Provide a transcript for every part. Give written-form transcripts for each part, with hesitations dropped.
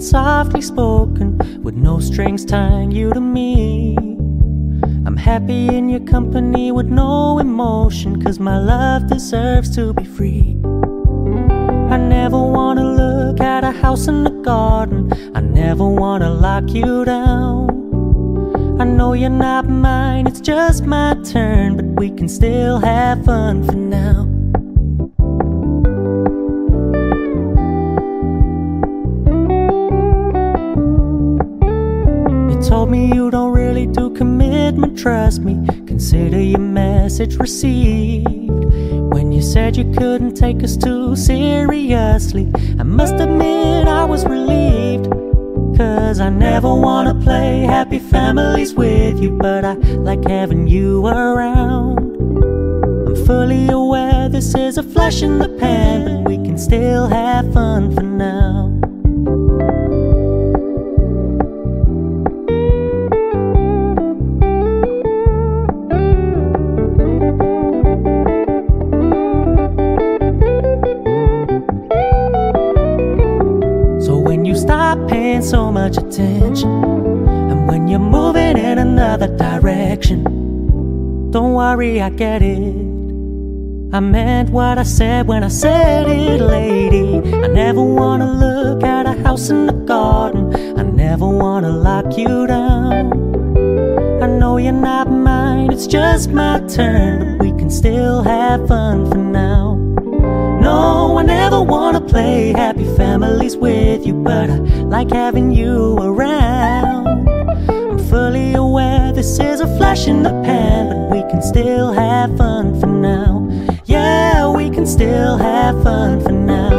it's softly spoken, with no strings tying you to me. I'm happy in your company with no emotion, 'cause my love deserves to be free. I never wanna look at a house in the garden, I never wanna lock you down. I know you're not mine, it's just my turn, but we can still have fun for now. You told me you don't really do commitment, trust me, consider your message received. When you said you couldn't take us too seriously, I must admit I was relieved. 'Cause I never wanna play happy families with you, but I like having you around. I'm fully aware this is a flash in the pan, but we can still have fun for now. Paying so much attention, and when you're moving in another direction, don't worry, I get it. I meant what I said when I said it, lady. I never wanna look at a house in the garden, I never wanna lock you down. I know you're not mine, it's just my turn, but we can still have fun for now. No, I never wanna play happy families with you, but I like having you around. I'm fully aware this is a flash in the pan, but we can still have fun for now. Yeah, we can still have fun for now.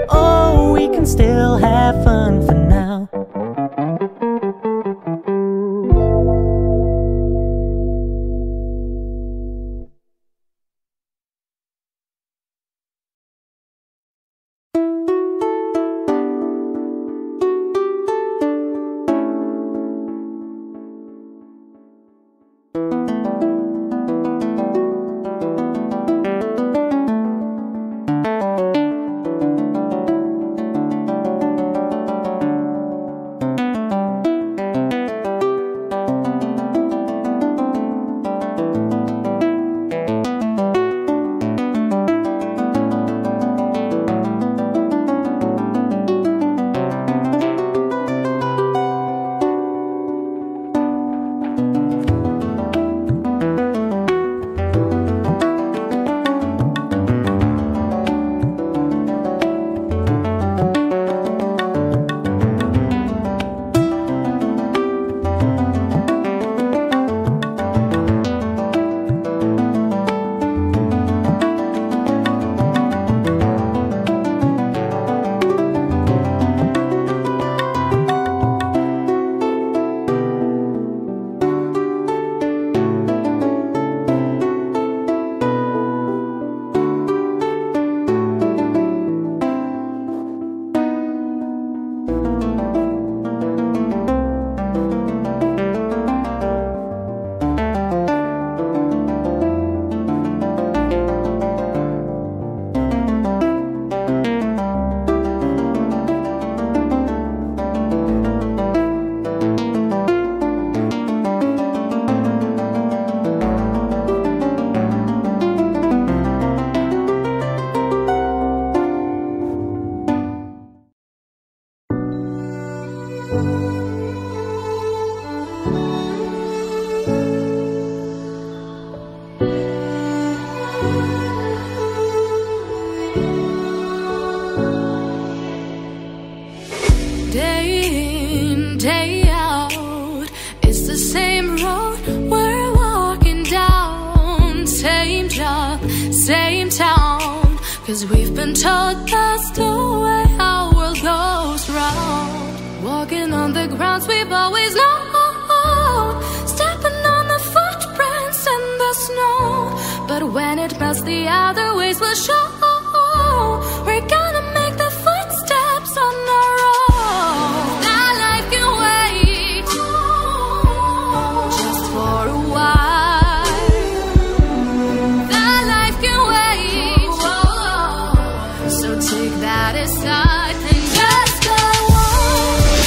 Oh, we can still have fun for now. Same town, 'cause we've been told that's the way our world goes round. Walking on the grounds we've always known, stepping on the footprints in the snow. But when it melts, the other ways will show. We're gonna make the footsteps on our own. That life can wait, just for a while. That life can wait, so take that aside and just go on.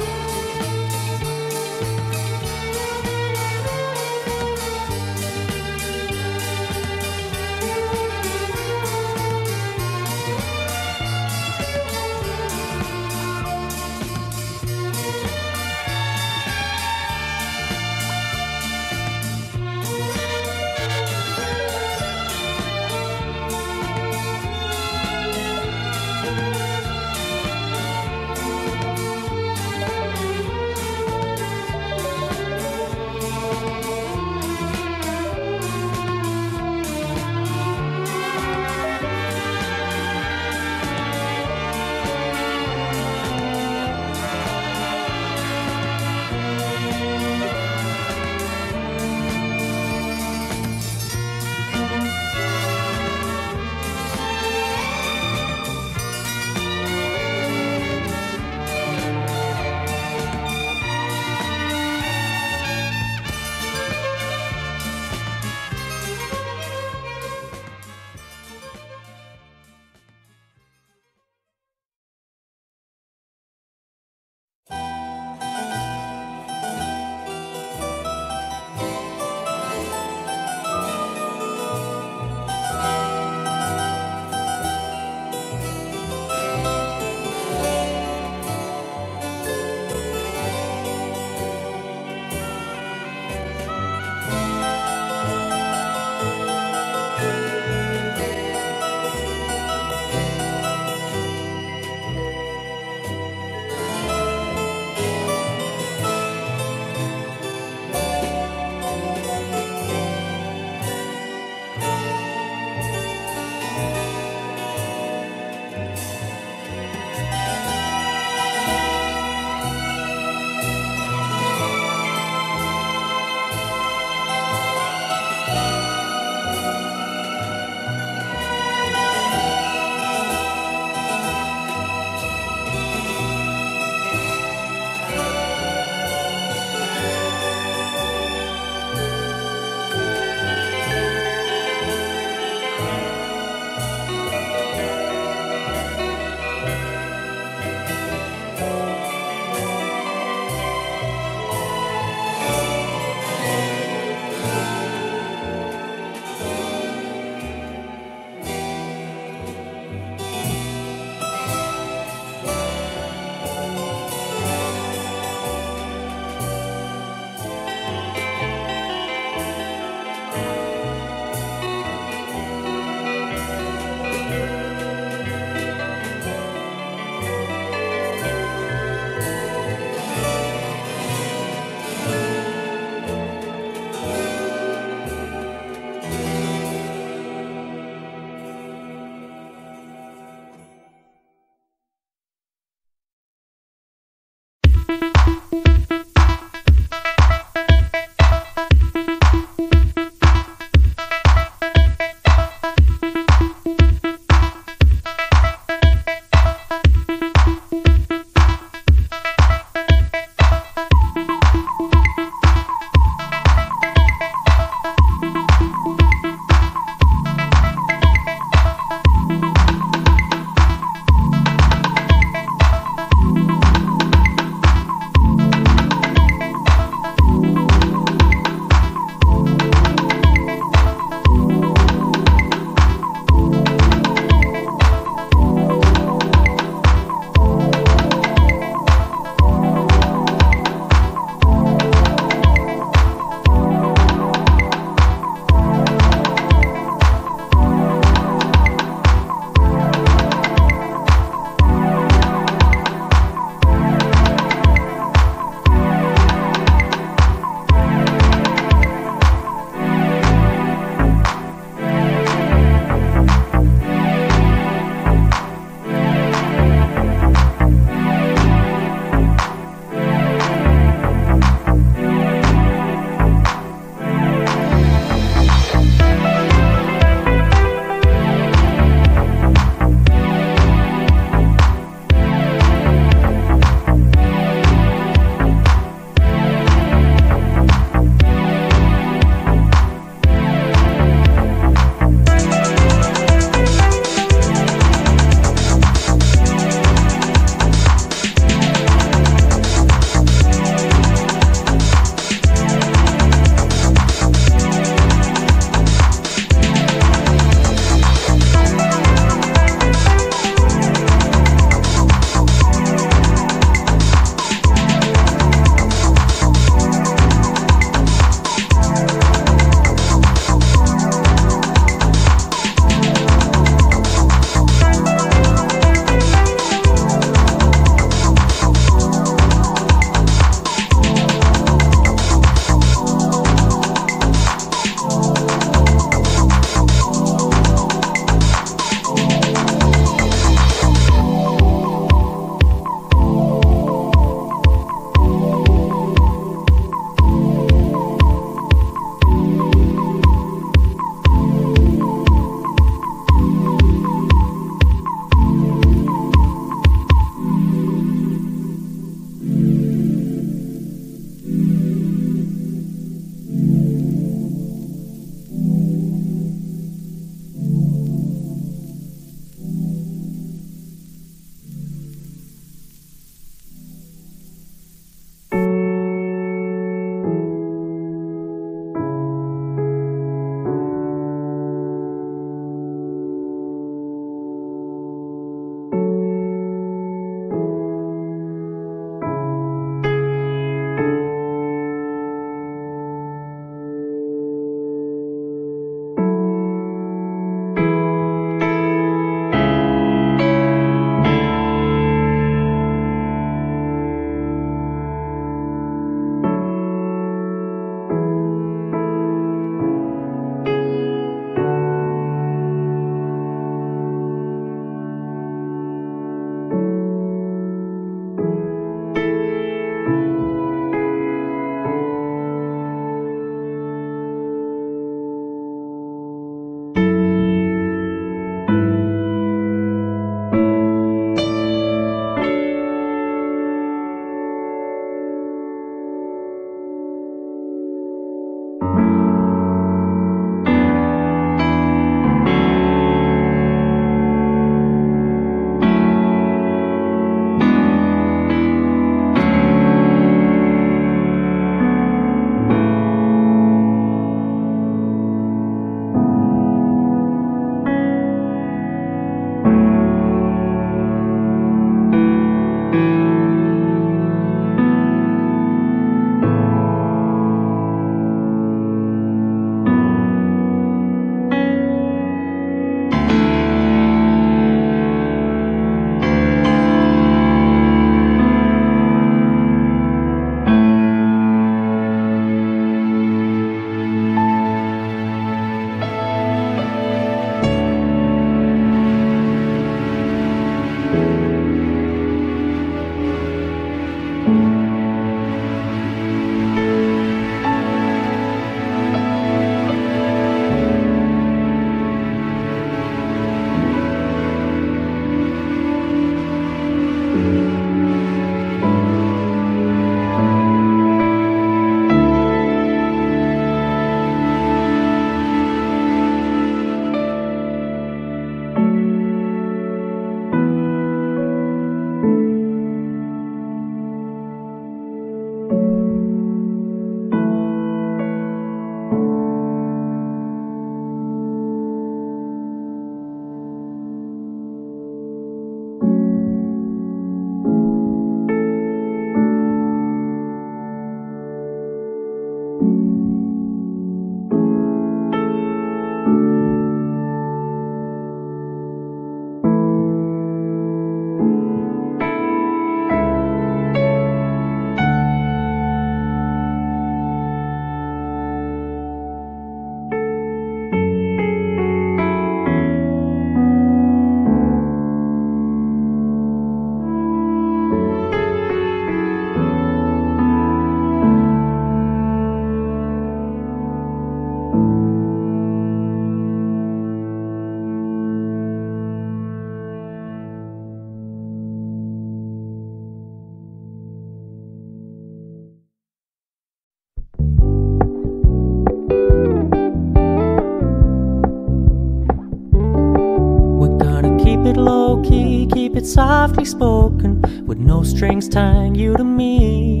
It's softly spoken, with no strings tying you to me.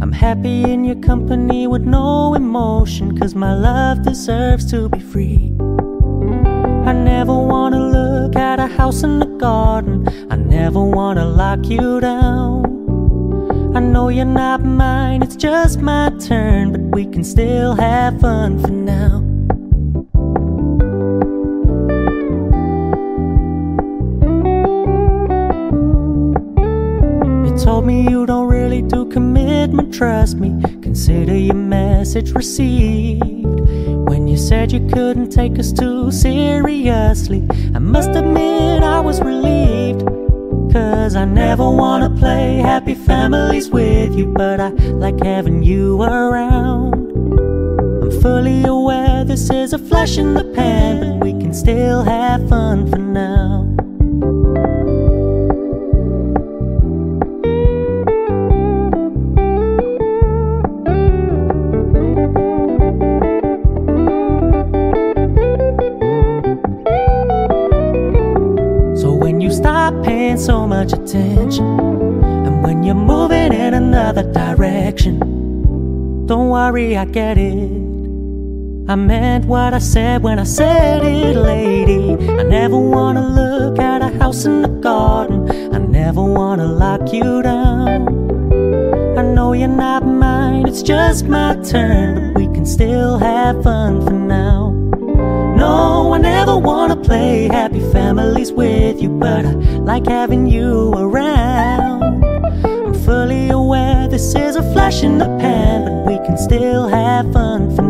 I'm happy in your company with no emotion, 'cause my love deserves to be free. I never wanna look at a house in the garden, I never wanna lock you down. I know you're not mine, it's just my turn, but we can still have fun for now. You told me you don't really do commitment, trust me, consider your message received. When you said you couldn't take us too seriously, I must admit I was relieved. 'Cause I never wanna play happy families with you, but I like having you around. I'm fully aware this is a flash in the pan, but we can still have fun for now. Stop paying so much attention, and when you're moving in another direction, don't worry, I get it. I meant what I said when I said it, lady. I never wanna look at a house in the garden, I never wanna lock you down. I know you're not mine, it's just my turn, but we can still have fun for now. No, I never wanna play happy families with you, but I like having you around. I'm fully aware this is a flash in the pan, but we can still have fun for